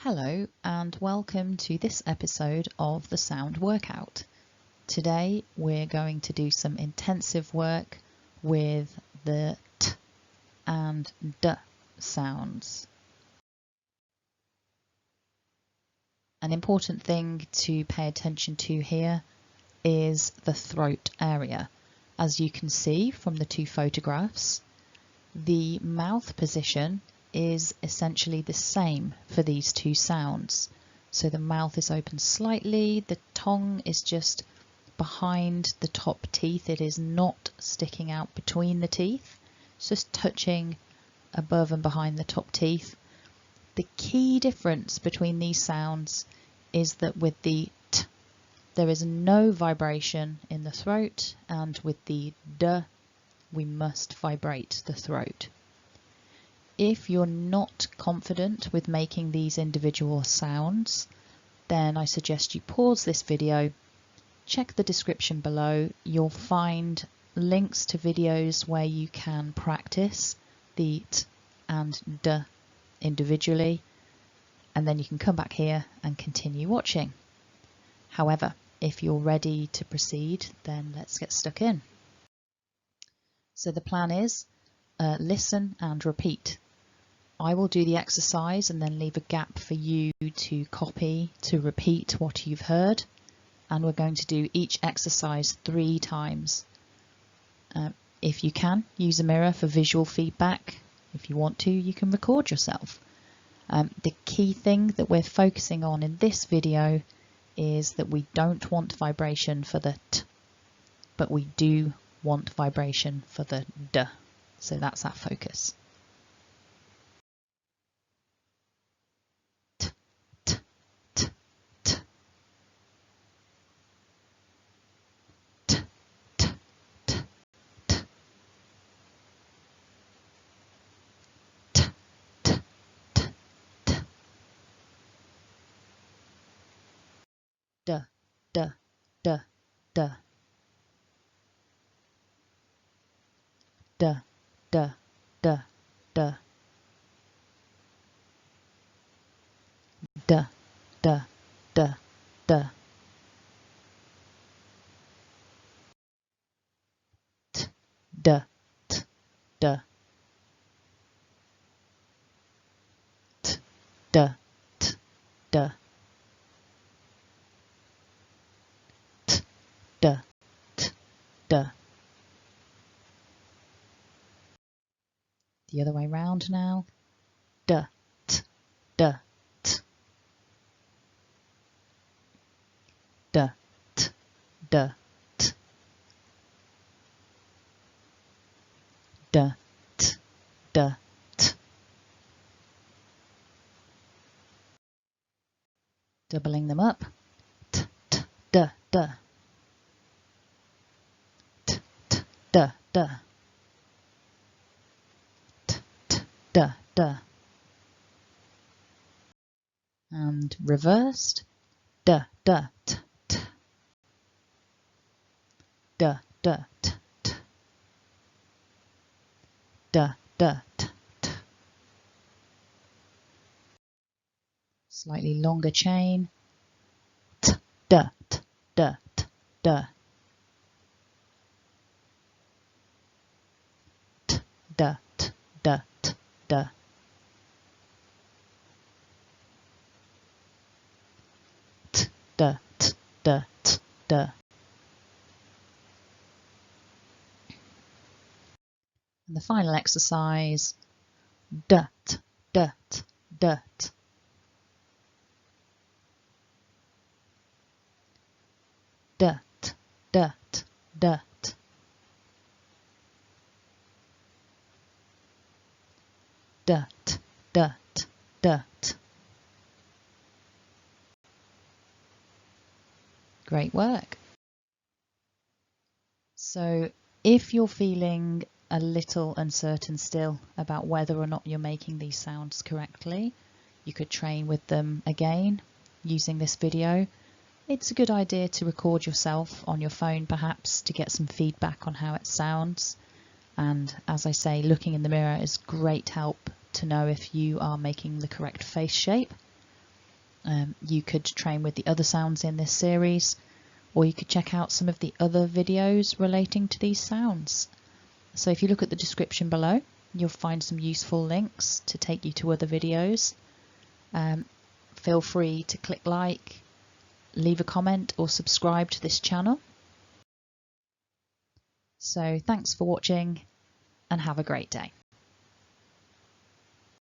Hello and welcome to this episode of the Sound Workout. Today we're going to do some intensive work with the T and D sounds. An important thing to pay attention to here is the throat area. As you can see from the two photographs, the mouth position is essentially the same for these two sounds. So the mouth is open slightly, the tongue is just behind the top teeth, it is not sticking out between the teeth, it's just touching above and behind the top teeth. The key difference between these sounds is that with the T, there is no vibration in the throat, and with the D, we must vibrate the throat. If you're not confident with making these individual sounds, then I suggest you pause this video, check the description below. You'll find links to videos where you can practice the T and D individually, and then you can come back here and continue watching. However, if you're ready to proceed, then let's get stuck in. So the plan is listen and repeat. I will do the exercise and then leave a gap for you to copy, to repeat what you've heard. And we're going to do each exercise 3 times. If you can, use a mirror for visual feedback. If you want to, you can record yourself. The key thing that we're focusing on in this video is that we don't want vibration for the T, but we do want vibration for the D. So that's our focus. D, D, D, D. D, D, D, D. D, D, D, D. T, D, T, D. T, D, T, D. T, D, T, D. The other way round now. D, T, D, T. D, T, D, T. D, T, D, T. Doubling them up. T, T, D, D. T, T, D, D. T, T, D, D. And reversed. D, D, T, T. D, D, T, T. D, D, T, T. Slightly longer chain. T, D, T, D, T, D. T, D, T, D, T, D. T, D, T, D, T, D. And the final exercise, dut, dut, dut. Dut, dut, dut. Dut, dut, dut. Great work. So if you're feeling a little uncertain still about whether or not you're making these sounds correctly, you could train with them again using this video. It's a good idea to record yourself on your phone perhaps to get some feedback on how it sounds. And as I say, looking in the mirror is great help to know if you are making the correct face shape. You could train with the other sounds in this series, or you could check out some of the other videos relating to these sounds. So if you look at the description below, you'll find some useful links to take you to other videos. Feel free to click like, leave a comment or subscribe to this channel. So thanks for watching and have a great day.